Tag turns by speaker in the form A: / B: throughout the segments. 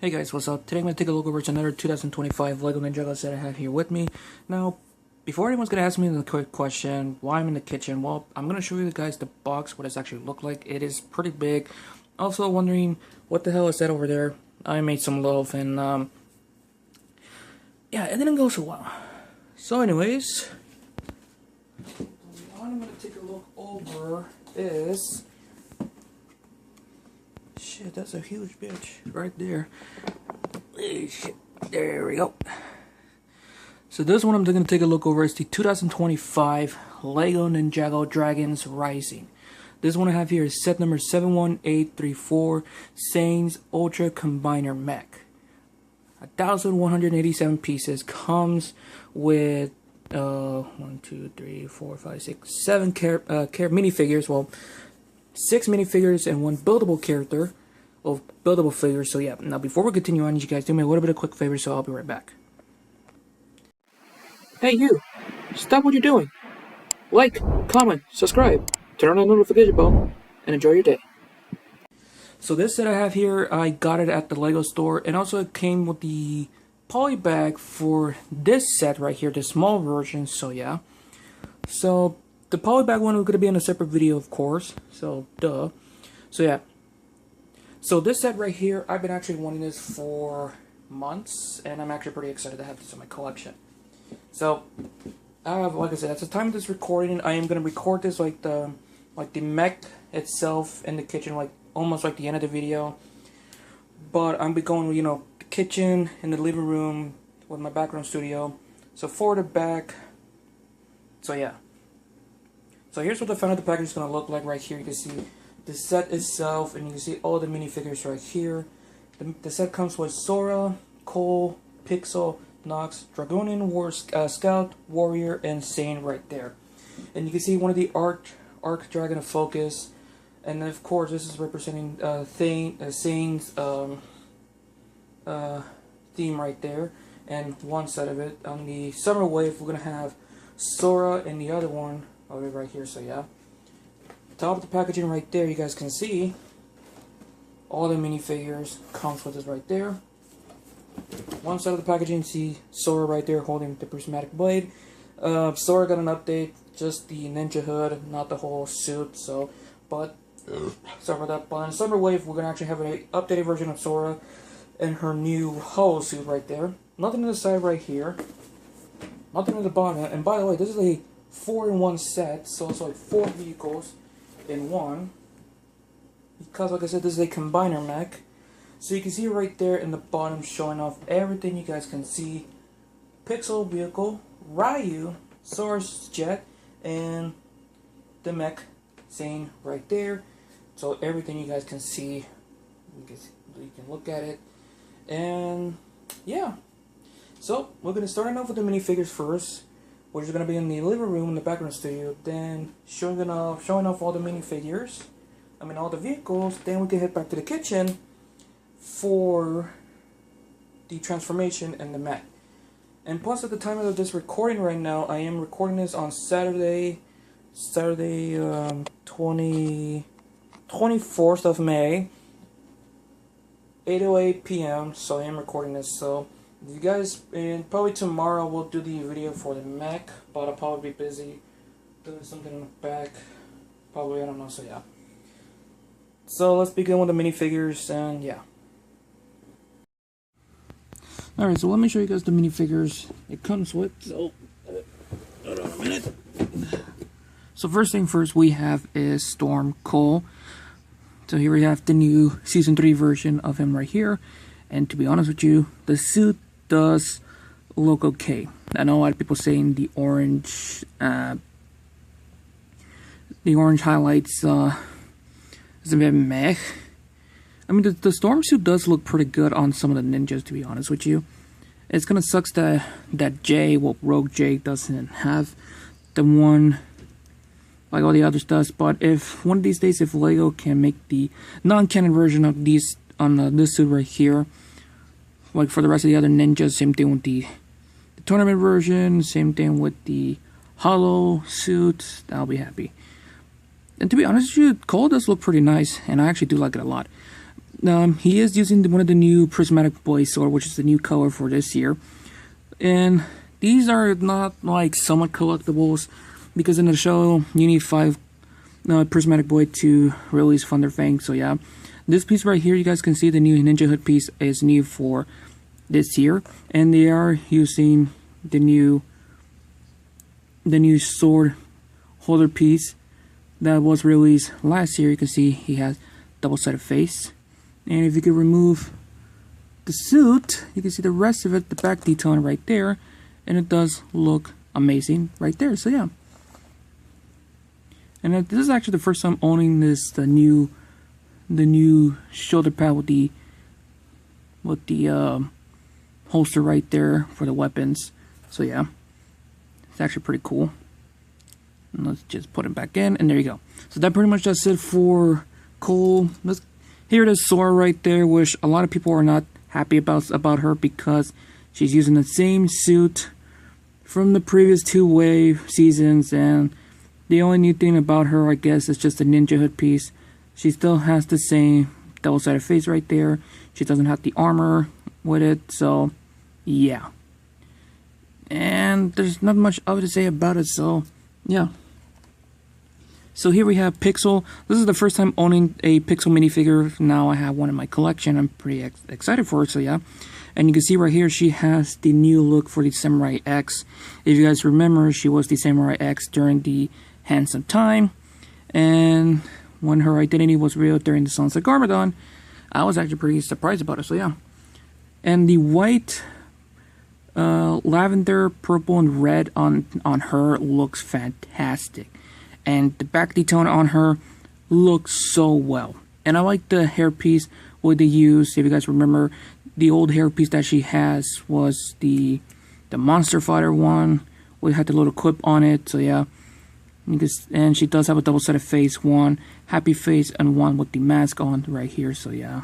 A: Hey guys, what's up? Today I'm going to take a look over at another 2025 LEGO Ninjago set I have here with me. Now, before anyone's going to ask me the quick question, why I'm in the kitchen, well, I'm going to show you guys the box, what it's actually look like. It is pretty big. Also wondering, what the hell is that over there? I made some loaf and, yeah, it didn't go so well. So anyways, what I'm going to take a look over is... Shit, that's a huge bitch right there. Shit, there we go. So this one I'm going to take a look over is the 2025 LEGO Ninjago Dragons Rising. This one I have here is set number 71834, Zane's Ultra Combiner Mech. 1,187 pieces, comes with 1, 2, 3, 4, 5, 6, 7 minifigures. Well, 6 minifigures and 1 buildable character, of buildable figures. So yeah, now before we continue on, you guys do me a little bit of quick favor, so I'll be right back. Hey you, stop what you're doing. Like, comment, subscribe, turn on the notification bell, and enjoy your day. So this set I have here, I got it at the LEGO store, and also it came with the poly bag for this set right here, the small version, so yeah. So the poly bag one is going to be in a separate video, of course, so duh. So yeah. So this set right here, I've been actually wanting this for months, and I'm actually pretty excited to have this in my collection. So, like I said, at the time of this recording, I am going to record this like the mech itself in the kitchen, like almost like the end of the video. But I'm be going, you know, the kitchen and the living room with my background studio. So forward and back. So yeah. So here's what the front of the package is going to look like right here. You can see the set itself, and you can see all the minifigures right here. The set comes with Sora, Cole, Pixel, Nox, Dragonian Scout, Warrior, and Zane right there. And you can see one of the Arc Dragon of Focus, and then of course this is representing Zane's theme right there, and one side of it. On the Summer Wave, we're gonna have Sora, and the other one over right here. So yeah. Top of the packaging right there, you guys can see all the minifigures comes with us right there. One side of the packaging, see Sora right there holding the prismatic blade. Sora got an update, just the ninja hood, not the whole suit. So, but sorry about that. But on Summer Wave, we're gonna actually have an updated version of Sora and her new holo suit right there. Nothing on the side right here. Nothing on the bottom. And by the way, this is a 4-in-1 set, so it's like 4 vehicles in one, because like I said, this is a combiner mech. So you can see right there in the bottom showing off everything you guys can see. Pixel vehicle, Ryu, Sora's jet, and the mech Zane right there. So everything you guys can see, you can look at it. And yeah, so we're going to start off with the minifigures first, which is going to be in the living room in the background studio, then showing off all the minifigures, all the vehicles, then we can head back to the kitchen for the transformation and the mech. And plus at the time of this recording right now, I am recording this on Saturday 24th of May, 8:08 p.m., so I am recording this, so you guys, and probably tomorrow we'll do the video for the mech, but I'll probably be busy doing something in the back. Probably, I don't know, so yeah. So let's begin with the minifigures, and yeah. Alright, so let me show you guys the minifigures it comes with. So, hold on a minute. So first thing first we have is Storm Cole. So here we have the new Season 3 version of him right here. And to be honest with you, the suit does look okay. I know a lot of people saying the orange highlights is a bit meh. The storm suit does look pretty good on some of the ninjas, to be honest with you. It's gonna suck that Rogue J doesn't have the one like all the others does. But if one of these days, if LEGO can make the non-canon version of these on this suit right here, like for the rest of the other ninjas, same thing with the tournament version, same thing with the holo suit, I'll be happy. And to be honest with you, Cole does look pretty nice, and I actually do like it a lot. he is using one of the new prismatic blaze sword, which is the new color for this year. And these are not like somewhat collectibles, because in the show you need 5 prismatic blade to release Thunder Fang. So yeah, this piece right here, you guys can see the new Ninja Hood piece is new for this year, and they are using the new sword holder piece that was released last year. You can see he has double-sided face, and if you could remove the suit, you can see the rest of it, the back detail right there, and it does look amazing right there. So yeah, and this is actually the first time owning this, the new shoulder pad with the holster right there for the weapons. So yeah, it's actually pretty cool. And let's just put it back in, and there you go. So that pretty much does it for Cole. Here it is, Sora right there, which a lot of people are not happy about her, because she's using the same suit from the previous 2 wave seasons, and the only new thing about her, I guess, is just the Ninja Hood piece. She still has the same double-sided face right there. She doesn't have the armor with it, so yeah. And there's not much other to say about it, so yeah. So here we have Pixel. This is the first time owning a Pixel minifigure. Now I have one in my collection. I'm pretty excited for it, so yeah. And you can see right here, she has the new look for the Samurai X. If you guys remember, she was the Samurai X during the Hands of Time. And when her identity was revealed during the Sons of Garmadon, I was actually pretty surprised about it, so yeah. And the white, lavender, purple, and red on her looks fantastic. And the back detail on her looks so well. And I like the hairpiece what they used. If you guys remember, the old hairpiece that she has was the Monster Fighter one. We had the little clip on it, so yeah. And she does have a double-sided face, one happy face and one with the mask on right here, so yeah.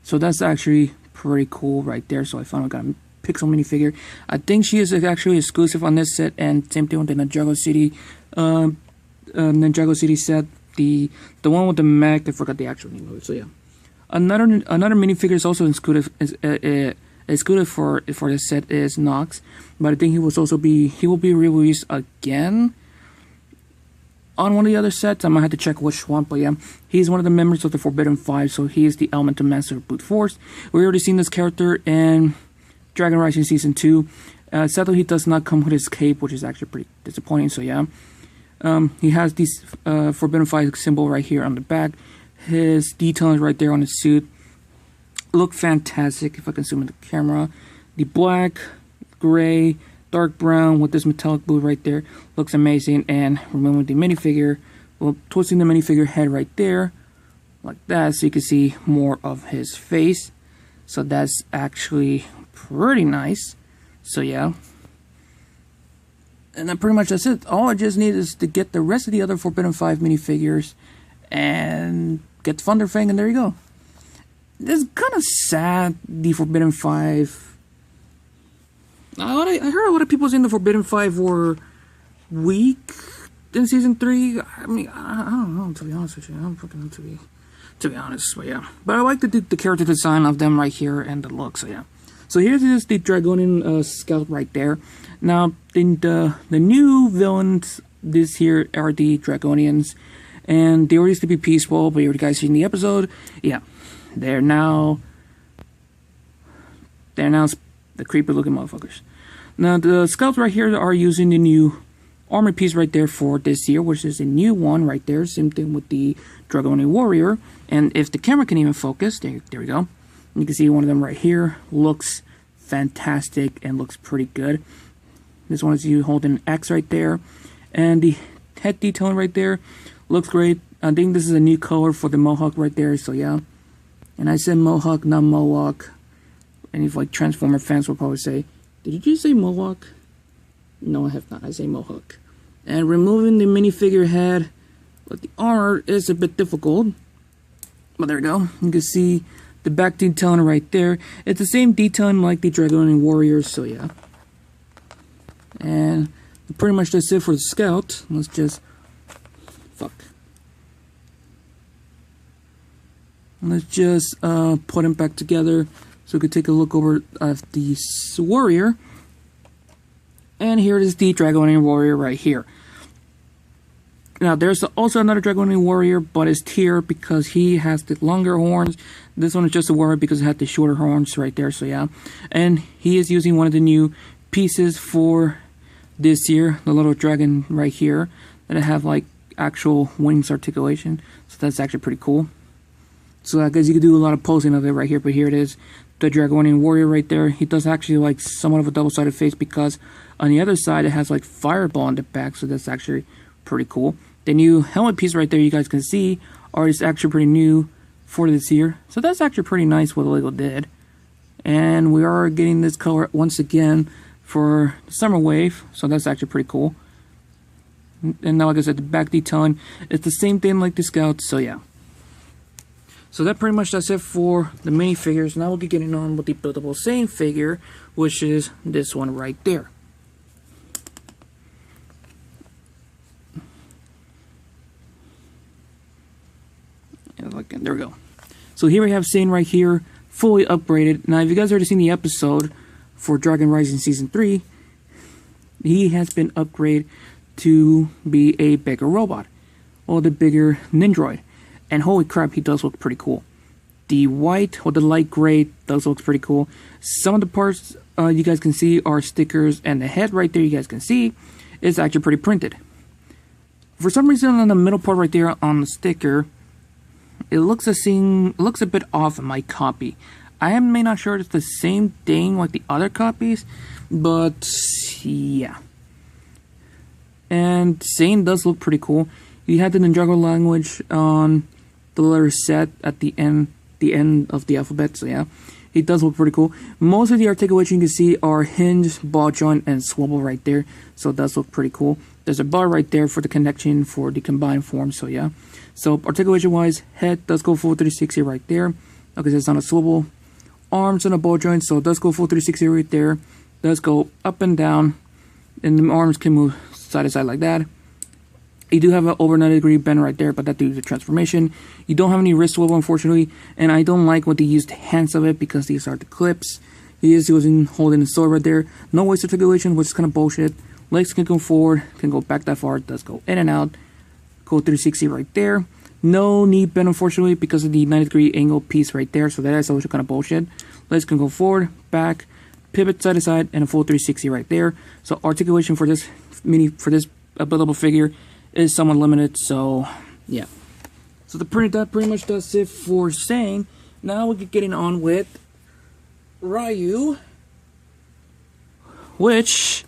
A: So that's actually pretty cool right there. So I finally got a Pixel minifigure. I think she is actually exclusive on this set, and same thing with the Ninjago City set. The one with the Mech, I forgot the actual name of it. So yeah, another minifigure is also exclusive for this set is Nox, but I think he will be released again on one of the other sets. I might have to check which one, but yeah, he's one of the members of the Forbidden Five, so he is the Elemental Master of Brute Force. We already seen this character in Dragon Rising Season 2. Sadly, he does not come with his cape, which is actually pretty disappointing, so yeah. He has this Forbidden Five symbol right here on the back. His detailing right there on his suit look fantastic. If I can zoom in the camera, the black, gray, dark brown with this metallic blue right there looks amazing. And removing the minifigure, well, twisting the minifigure head right there like that, so you can see more of his face. So that's actually pretty nice. So yeah, and then pretty much that's it. All I just need is to get the rest of the other Forbidden 5 minifigures and get Thunder Fang, and there you go. It's kind of sad, the Forbidden 5. I heard a lot of people saying the Forbidden 5 were weak in Season 3. I mean, I don't know, to be honest with you. I'm fucking to be honest, but yeah. But I like the character design of them right here and the look, so yeah. So here's the Dragonian scout right there. Now, the new villains this here are the Dragonians, and they already used to be peaceful, but you guys seen the episode, yeah. They're now the creepy looking motherfuckers. Now the scouts right here are using the new armor piece right there for this year, which is a new one right there. Same thing with the Dragonian warrior. And if the camera can even focus, there we go. You can see one of them right here. Looks fantastic and looks pretty good. This one is you holding an X right there. And the head detailing right there looks great. I think this is a new color for the mohawk right there, so yeah. And I said mohawk, not mohawk. And if like Transformer fans will probably say, did you just say mohawk? No, I have not. I say mohawk. And removing the minifigure head with the armor is a bit difficult. But there we go. You can see the back detailing right there. It's the same detailing like the Dragonian warriors, so yeah. And pretty much that's it for the scout. Let's just... fuck. Let's just put him back together so we can take a look over at the warrior. And here is the Dragonian warrior right here. Now there's also another Dragonian warrior, but it's tier because he has the longer horns. This one is just a warrior because it had the shorter horns right there, so yeah. And he is using one of the new pieces for this year, the little dragon right here, that have like actual wings articulation. So that's actually pretty cool. So I guess you could do a lot of posing of it right here, but here it is, the Dragonian warrior right there. He does actually like somewhat of a double-sided face because on the other side it has like fireball on the back, so that's actually pretty cool. The new helmet piece right there you guys can see is actually pretty new for this year, so that's actually pretty nice what LEGO did. And we are getting this color once again for the summer wave, so that's actually pretty cool. And now like I said, the back detailing, it's the same thing like the Scouts, so yeah. So that pretty much does it for the minifigures. Now we'll be getting on with the buildable Zane figure, which is this one right there. There we go. So here we have Zane right here, fully upgraded. Now if you guys already seen the episode for Dragon Rising Season 3, he has been upgraded to be a bigger robot, or the bigger Nindroid. And holy crap, he does look pretty cool. The white or the light gray does look pretty cool. Some of the parts you guys can see are stickers, and the head right there you guys can see is actually pretty printed. For some reason on the middle part right there on the sticker, it looks a bit off in my copy. I am not sure it's the same thing like the other copies, but yeah. And Zane does look pretty cool. He had the Ninjago language on the letter Z at the end of the alphabet, so yeah. He does look pretty cool. Most of the articulation you can see are hinge, ball joint, and swivel right there, so it does look pretty cool. There's a bar right there for the connection for the combined form, so yeah. So articulation wise, head does go full 360 right there. Okay, so it's on a swivel. Arms on a ball joint, so it does go full 360 right there. Does go up and down, and the arms can move side to side like that. You do have an over 90-degree bend right there, but that due to the transformation. You don't have any wrist swivel, unfortunately, and I don't like what they used hands of it because these are the clips. He is holding the sword right there. No waist articulation, which is kind of bullshit. Legs can go forward, can go back that far. It does go in and out. Go 360 right there. No knee bend, unfortunately, because of the 90-degree angle piece right there, so that is also kind of bullshit. Legs can go forward, back, pivot side to side, and a full 360 right there. So articulation for this buildable figure is somewhat limited, so yeah. So that pretty much does it for Zane. Now we're getting on with Ryu, which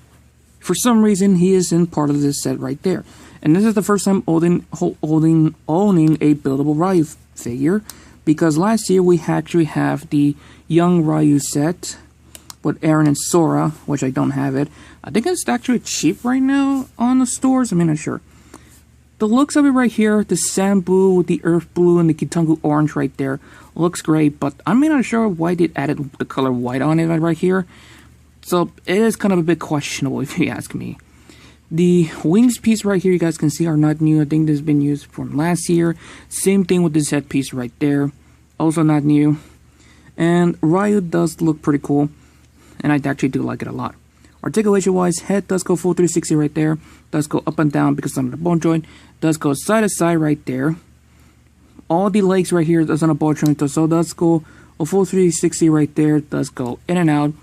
A: for some reason he isn't part of this set right there. And this is the first time owning a buildable Ryu figure, because last year we actually have the young Ryu set with Aaron and Sora, which I don't have it. I think it's actually cheap right now on the stores. I'm not sure. The looks of it right here, the sand blue with the earth blue and the Kitungu orange right there, looks great, but I'm not sure why they added the color white on it right here. So it is kind of a bit questionable if you ask me. The wings piece right here you guys can see are not new. I think this has been used from last year. Same thing with this head piece right there. Also not new. And Ryu does look pretty cool, and I actually do like it a lot. Articulation wise, head does go full 360 right there. Does go up and down because it's on the bone joint. Does go side to side right there. All the legs right here does on a ball joint, so does go a full 360 right there. Does go in and out.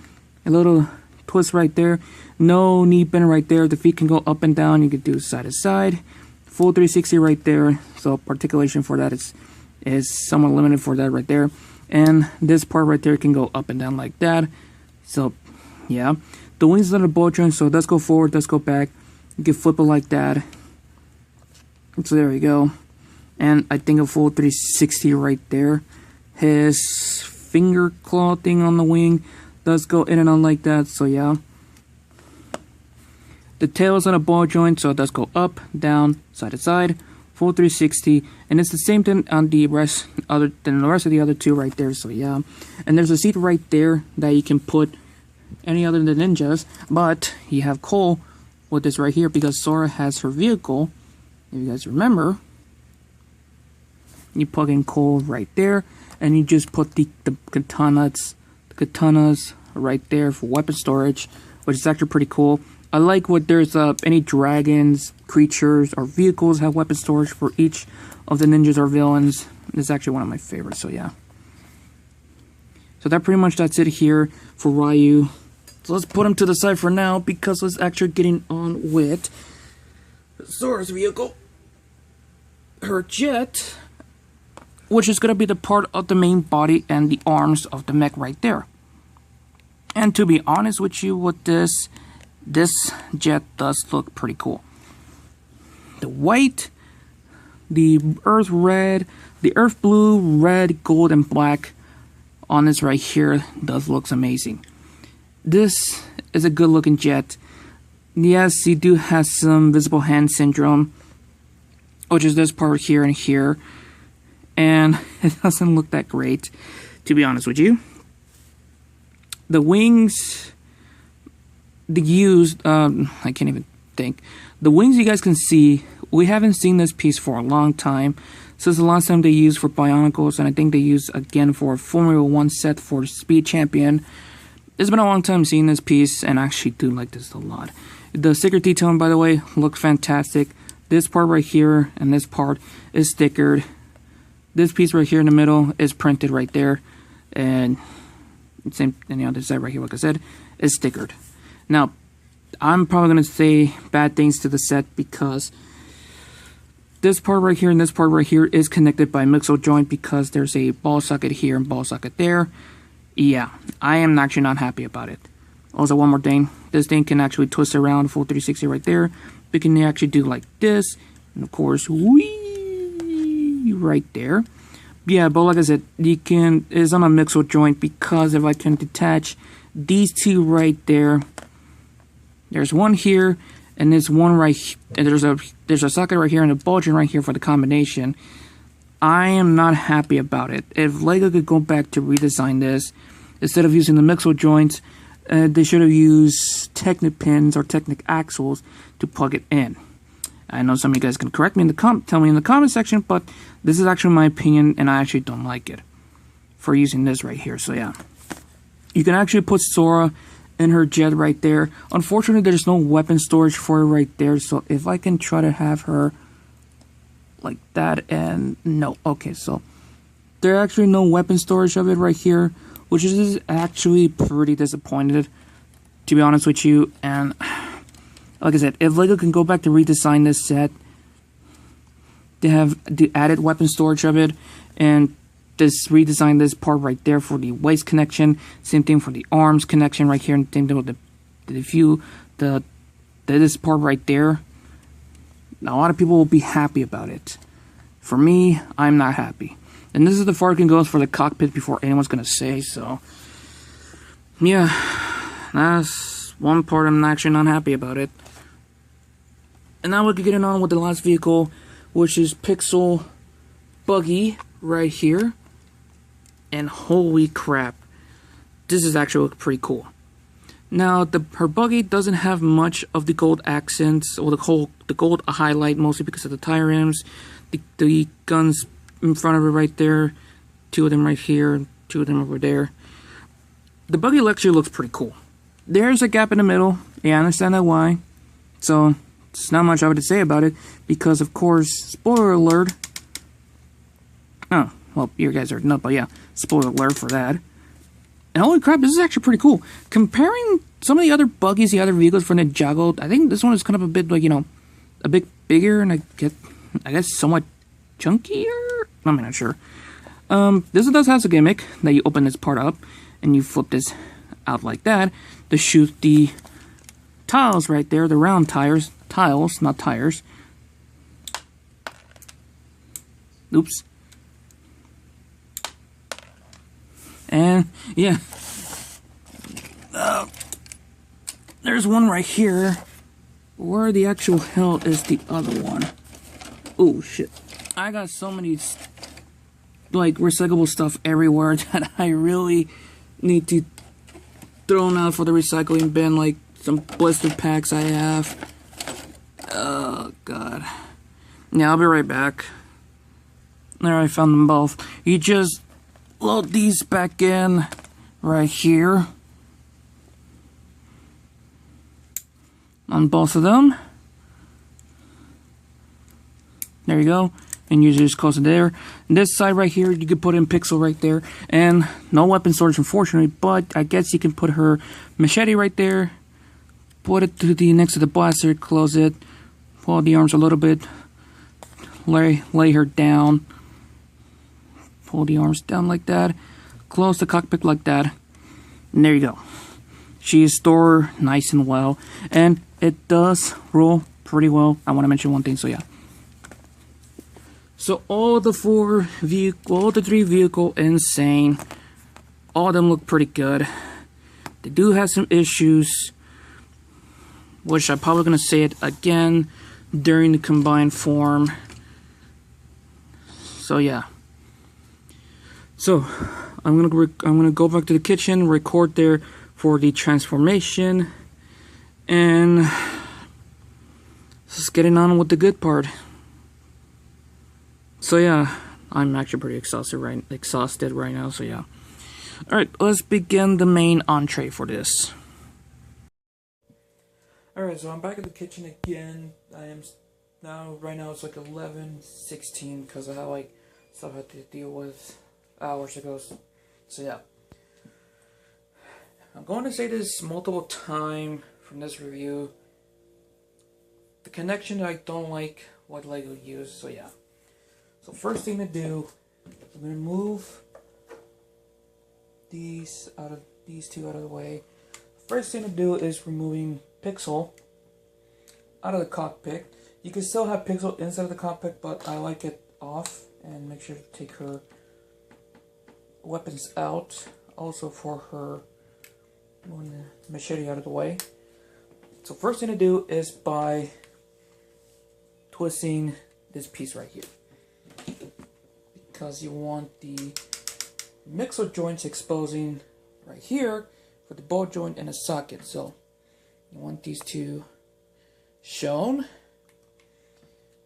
A: A little twist right there. No knee bend right there. The feet can go up and down. You can do side to side. Full 360 right there. So articulation for that is somewhat limited for that right there. And this part right there can go up and down like that. So yeah. The wings are on the ball joint, so it does go forward, does go back. You can flip it like that. So there we go. And I think a full 360 right there. His finger claw thing on the wing does go in and out like that, so yeah. The tail is on a ball joint, so it does go up, down, side to side, full 360, and it's the same thing on the rest of the other two right there, so yeah. And there's a seat right there that you can put any other than ninjas, but you have Cole with this right here because Sora has her vehicle, if you guys remember. You plug in coal right there, and you just put the katanas right there for weapon storage, which is actually pretty cool. I like what there's any dragons, creatures, or vehicles have weapon storage for each of the ninjas or villains. It's actually one of my favorites, so yeah. So that's it here for Ryu. So let's put him to the side for now, because let's actually getting on with Sora's vehicle. Her jet, which is going to be the part of the main body and the arms of the mech right there. And to be honest with you, with this jet does look pretty cool. The white, the earth red, the earth blue, red, gold, and black on this right here does looks amazing. This is a good looking jet. Yes, he do have some visible hand syndrome, which is this part here and here, and it doesn't look that great, to be honest with you. The wings, I can't even think. The wings you guys can see, we haven't seen this piece for a long time. Since the last time they used for Bionicles, and I think they used again for Formula 1 set for Speed Champion. It's been a long time seeing this piece, and I actually do like this a lot. The sticker detailing, by the way, looks fantastic. This part right here and this part is stickered. This piece right here in the middle is printed right there, and same on the other side right here, like I said, is stickered. Now, I'm probably going to say bad things to the set because this part right here and this part right here is connected by mixo joint, because there's a ball socket here and ball socket there. Yeah, I am actually not happy about it. Also, one more thing, this thing can actually twist around full 360 right there. We can actually do like this, and of course, whee, right there. Yeah, but like I said, it's on a mixo joint, because if I can detach these two right there, there's one here, and there's one right, and there's a socket right here and a bulging right here for the combination. I am not happy about it. If LEGO could go back to redesign this, instead of using the mixo joints, they should have used Technic pins or Technic axles to plug it in. I know some of you guys can correct me in the tell me in the comment section, but this is actually my opinion, and I actually don't like it for using this right here. So yeah, you can actually put Sora in her jet right there. Unfortunately, there's no weapon storage for her right there. So if I can try to have her like that, and no, okay, so there's actually no weapon storage of it right here, which is actually pretty disappointed, to be honest with you. And like I said, if LEGO can go back to redesign this set, they have the added weapon storage of it, and just redesign this part right there for the waist connection. Same thing for the arms connection right here, and same thing with this part right there. Now, a lot of people will be happy about it. For me, I'm not happy. And this is the far it can go for the cockpit before anyone's gonna say so. Yeah, that's one part I'm actually not happy about it. And now we're getting on with the last vehicle, which is Pixel Buggy right here. And holy crap, this is actually pretty cool. Now, her buggy doesn't have much of the gold accents or the gold highlight, mostly because of the tire rims, the guns in front of her right there, two of them right here, two of them over there. The buggy actually looks pretty cool. There's a gap in the middle. Yeah, I understand that why. So, there's not much I would say about it, because of course, spoiler alert. Oh, well, you guys are not, but yeah, spoiler alert for that. And holy crap, this is actually pretty cool. Comparing some of the other buggies, the other vehicles for Ninjago, I think this one is kind of a bit, like, you know, a bit bigger, and I guess somewhat chunkier? I'm not sure. This does have a gimmick that you open this part up, and you flip this out like that to shoot the tiles right there, the round tiles, not tires. Oops. And yeah, there's one right here. Where the actual hell is the other one? Oh shit! I got so many like recyclable stuff everywhere that I really need to throw them out for the recycling bin. Like some blister packs I have. Oh god. Yeah, I'll be right back. There, I found them both. You just load these back in right here on both of them. There you go. And you just close it there. This side right here, you could put in Pixel right there. And no weapon storage, unfortunately, but I guess you can put her machete right there. Put it to the next to the blaster, close it, pull the arms a little bit, lay her down, pull the arms down like that, close the cockpit like that, and there you go. She is stored nice and well, and it does roll pretty well. I want to mention one thing, so yeah. So all the three vehicle and Zane, all of them look pretty good. They do have some issues, which I'm probably gonna say it again during the combined form. So yeah. So I'm gonna go back to the kitchen, record there for the transformation, and just getting on with the good part. So yeah, I'm actually pretty exhausted right now. So yeah. All right, let's begin the main entree for this. Alright, so I'm back at the kitchen again. Right now it's like 11:16 because of how stuff I had to deal with hours ago. So yeah. I'm going to say this multiple times from this review. The connection I don't like what Lego use, so yeah. So first thing to do, I'm going to move these two out of the way. First thing to do is removing Pixel out of the cockpit. You can still have Pixel inside of the cockpit, but I like it off, and make sure to take her weapons out. Also for her machete out of the way. So first thing to do is by twisting this piece right here, because you want the mixer joints exposing right here for the ball joint and a socket. So you want these two shown.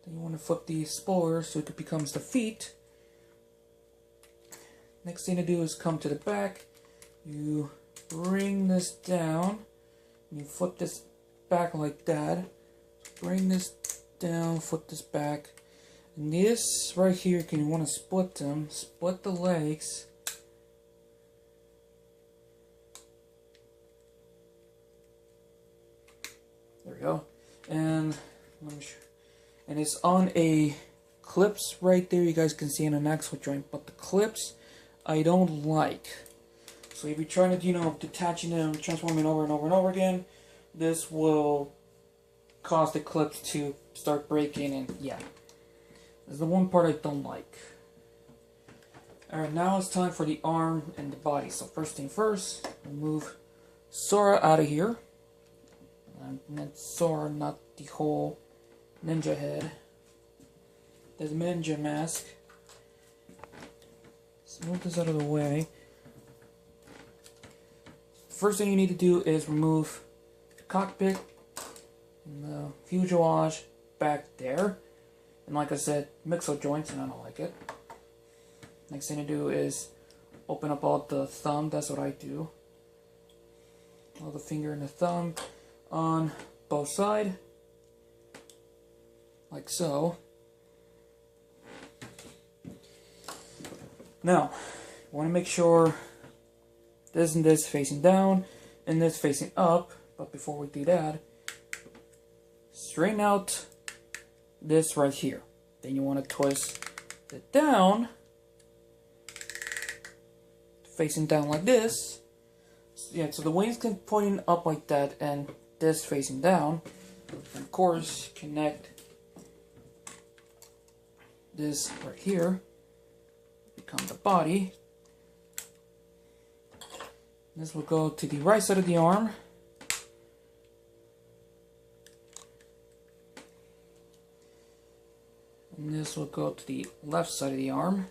A: Then you want to flip the spoiler so it becomes the feet. Next thing to do is come to the back. You bring this down. And you flip this back like that. Bring this down, flip this back. And this right here, you want to split them. Split the legs. There we go. And it's on a clips right there. You guys can see in an axle joint, but the clips I don't like. So if you're trying to, detaching them, transforming over and over and over again, this will cause the clips to start breaking, and yeah. This is the one part I don't like. Alright, now it's time for the arm and the body. So first thing first, remove Sora out of here. I meant Sora, not the whole ninja head. There's a ninja mask. Let's move this out of the way. First thing you need to do is remove the cockpit and the fuselage back there. And like I said, mixer joints, and I don't like it. Next thing to do is open up all the thumb. That's what I do. All the finger and the thumb on both sides, like so. Now, you want to make sure this and this facing down and this facing up. But before we do that, straighten out this right here. Then you want to twist it down, facing down like this. Yeah, so the wings can pointing up like that, and this facing down. And of course, connect this right here, become the body. This will go to the right side of the arm. And this will go to the left side of the arm.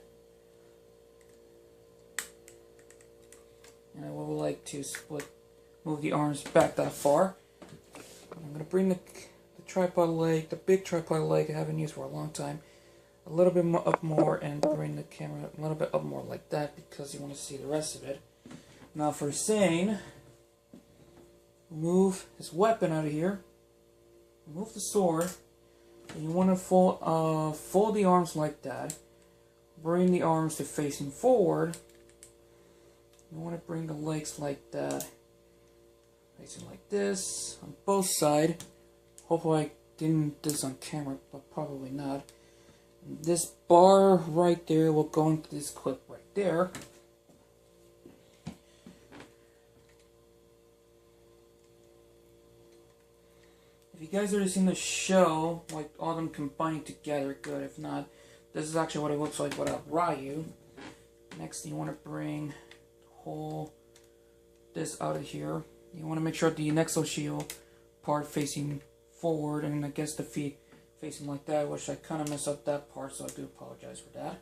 A: And I would like to move the arms back that far. I'm going to bring the tripod leg, the big tripod leg I haven't used for a long time, a little bit more up more and bring the camera a little bit up more like that because you want to see the rest of it. Now for Zane, remove his weapon out of here, remove the sword, and you want to fold the arms like that. Bring the arms to facing forward. You want to bring the legs like that, facing like this on both sides. Hopefully I didn't do this on camera, but probably not. And this bar right there will go into this clip right there. If you guys already seen the show, like all of them combined together, good. If not, this is actually what it looks like without Ryu. Next, you want to bring this out of here. You want to make sure the Nexo shield part facing forward, and I guess the feet facing like that, which I kind of messed up that part, so I do apologize for that.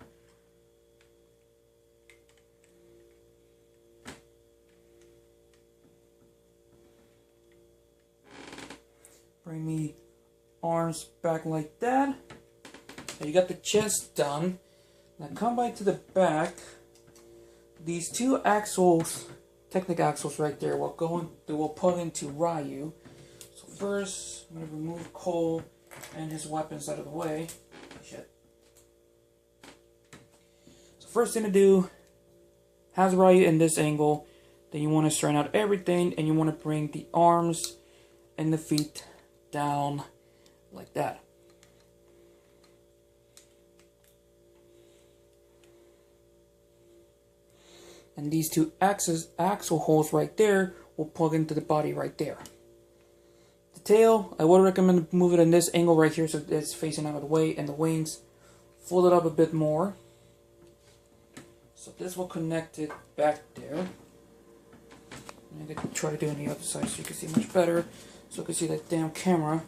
A: Bring the arms back like that. Now you got the chest done. Now come back to the back. These two axles, technic axles right there, will plug into Ryu. So first, I'm gonna remove Cole and his weapons out of the way. Shit. So first thing to do, has Ryu in this angle. Then you want to straighten out everything, and you want to bring the arms and the feet down like that. And these two axle holes right there will plug into the body right there. The tail, I would recommend move it in this angle right here so it's facing out of the way, and the wings, fold it up a bit more. So this will connect it back there. I'm going to try to do it on the other side so you can see much better. So you can see that damn camera.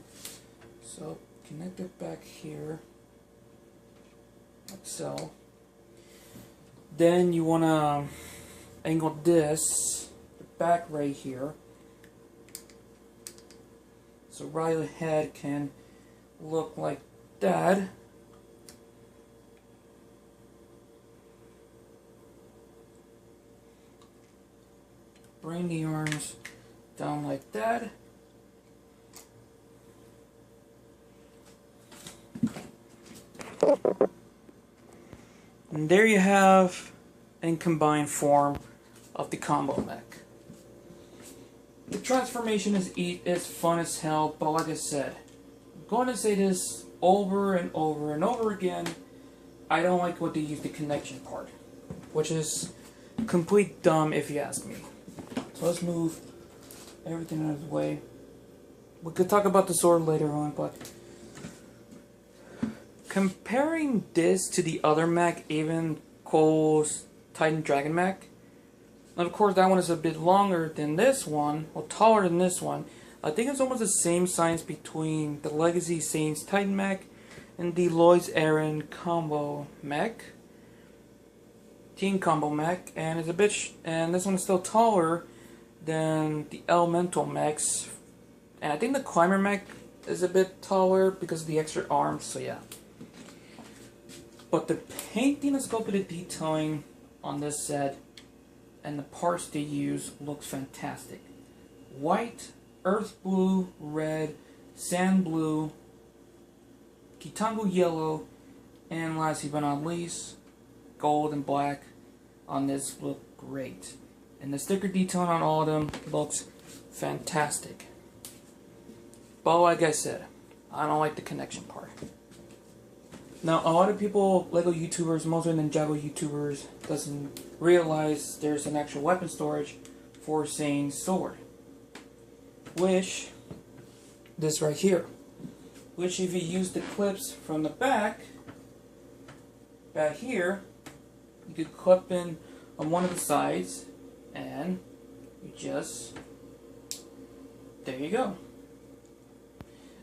A: So connect it back here, like so. Then you want to angle this back right here, so Ryu's head can look like that. Bring the arms down like that. And there you have in combined form of the combo mech. The transformation is fun as hell, but like I said, I'm going to say this over and over and over again. I don't like what they use the connection part, which is complete dumb if you ask me. So let's move everything out of the way. We could talk about the sword later on, but comparing this to the other mech, even Cole's Titan Dragon mech, and of course that one is a bit longer than this one, or taller than this one. I think it's almost the same size between the Legacy Saints Titan mech and the Lloyd's Aaron combo mech, Team combo mech, and it's a bit and this one is still taller than the Elemental mechs, and I think the Climber mech is a bit taller because of the extra arms. So yeah. But the painting and sculpted detailing on this set and the parts they use looks fantastic. White, earth blue, red, sand blue, Kitango yellow, and lastly but not least, gold and black on this look great. And the sticker detailing on all of them looks fantastic. But like I said, I don't like the connection part. Now, a lot of people, LEGO YouTubers, mostly Ninjago YouTubers, doesn't realize there's an actual weapon storage for Zane's sword. Which, this right here. Which if you use the clips from the back here, you could clip in on one of the sides, and you just, there you go.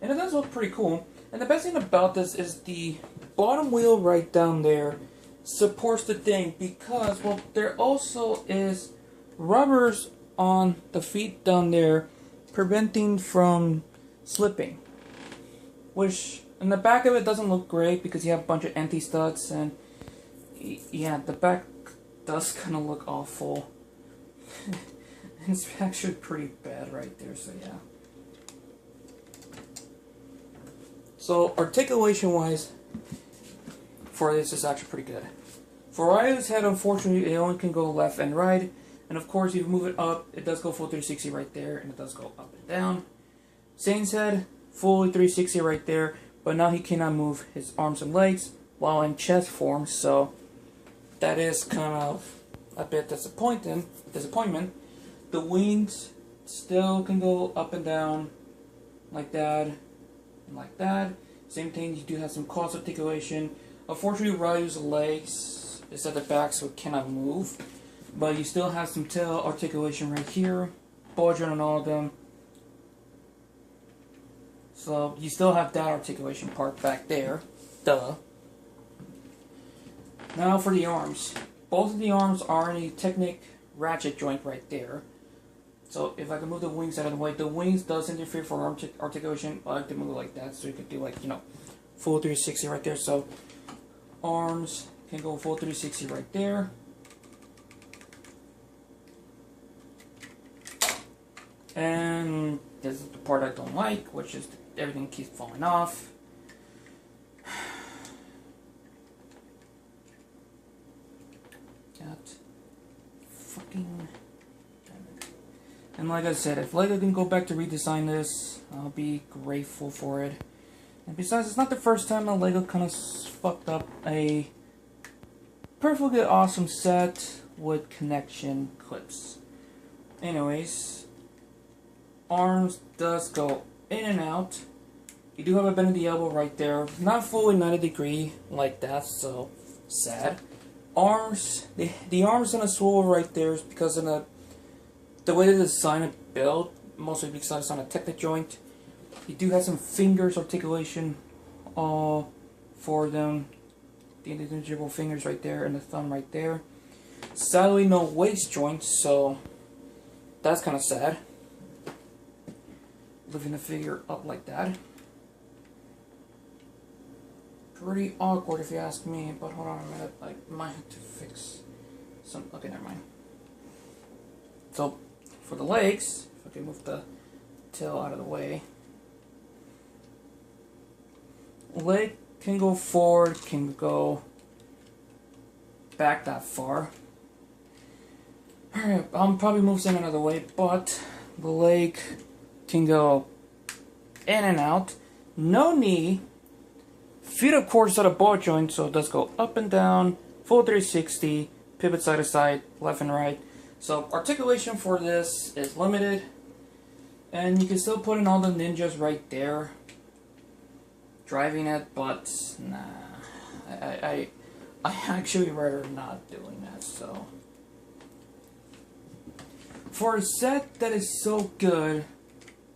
A: And it does look pretty cool. And the best thing about this is the bottom wheel right down there supports the thing because, well, there also is rubbers on the feet down there preventing from slipping, which And the back of it doesn't look great because you have a bunch of empty studs, and yeah, the back does kind of look awful. It's actually pretty bad right there, so yeah. So articulation wise, for this is actually pretty good. For Ryu's head, unfortunately, it only can go left and right. And of course, if you move it up, it does go full 360 right there, and it does go up and down. Zane's head, fully 360 right there, but now he cannot move his arms and legs while in chest form, so that is kind of a bit disappointment. The wings still can go up and down like that and like that. Same thing, you do have some cross articulation. Unfortunately, Ryu's legs is at the back, so it cannot move. But you still have some tail articulation right here, ball joint on all of them. So you still have that articulation part back there. Duh. Now for the arms. Both of the arms are in a Technic ratchet joint right there. So if I can move the wings out of the way, the wings does interfere for arm articulation. I like to move it like that, so you could do like, you know, full 360 right there. So arms can go full 360 right there. And this is the part I don't like, which is everything keeps falling off. That fucking... And like I said, if LEGO can go back to redesign this, I'll be grateful for it. And besides, it's not the first time that LEGO kind of fucked up a perfectly awesome set with connection clips. Anyways, arms does go in and out. You do have a bend in the elbow right there. Not fully 90 degree like that, so sad. Arms, the arms gonna swivel right there is because of the way they design it built, mostly because it's on a Technic joint. You do have some fingers articulation for them. The individual fingers right there and the thumb right there. Sadly, no waist joints, so that's kind of sad. Lifting the figure up like that. Pretty awkward if you ask me, but hold on a minute, I might have to fix some. Okay, never mind. So, for the legs, if I can move the tail out of the way, leg can go forward, can go back that far. Alright, I'll probably move some another way, but the leg can go in and out. No knee. Feet, of course, at a ball joint, so it does go up and down, full 360, pivot side to side, left and right. So articulation for this is limited, and you can still put in all the ninjas right there, driving it, but nah, I actually rather not doing that. So for a set that is so good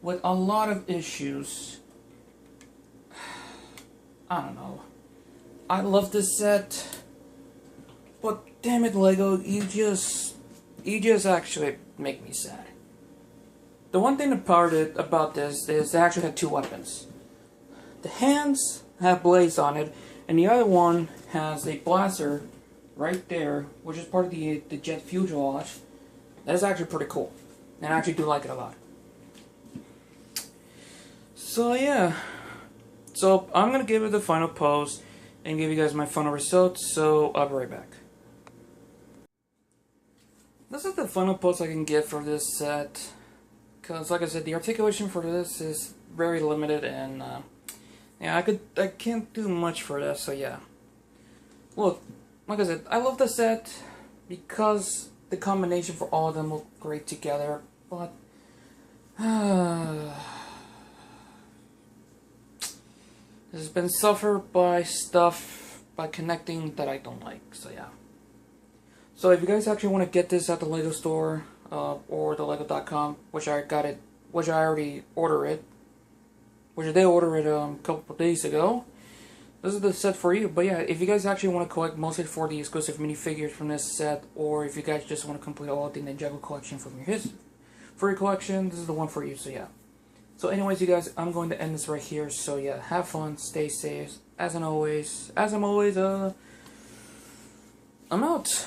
A: with a lot of issues, I don't know. I love this set, but damn it, LEGO, you just actually make me sad. The one thing about this is they actually had two weapons. The hands have blades on it, and the other one has a blaster right there, which is part of the jet fuselage. That is actually pretty cool, and I actually do like it a lot. So yeah. So I'm going to give it the final pose and give you guys my final results, so I'll be right back. This is the final pose I can give for this set, because like I said, the articulation for this is very limited, and yeah, I can't do much for this, so yeah. Look, like I said, I love the set because the combination for all of them look great together, but this has been suffered by connecting that I don't like, so yeah. So if you guys actually want to get this at the LEGO store, or the Lego.com, which I already ordered it, which I did order it a couple of days ago, this is the set for you. But yeah, if you guys actually want to collect mostly for the exclusive minifigures from this set, or if you guys just want to complete all of the Ninjago collection from your collection, this is the one for you, so yeah. So anyways, you guys, I'm going to end this right here. So yeah, have fun, stay safe. As I'm always, I'm out.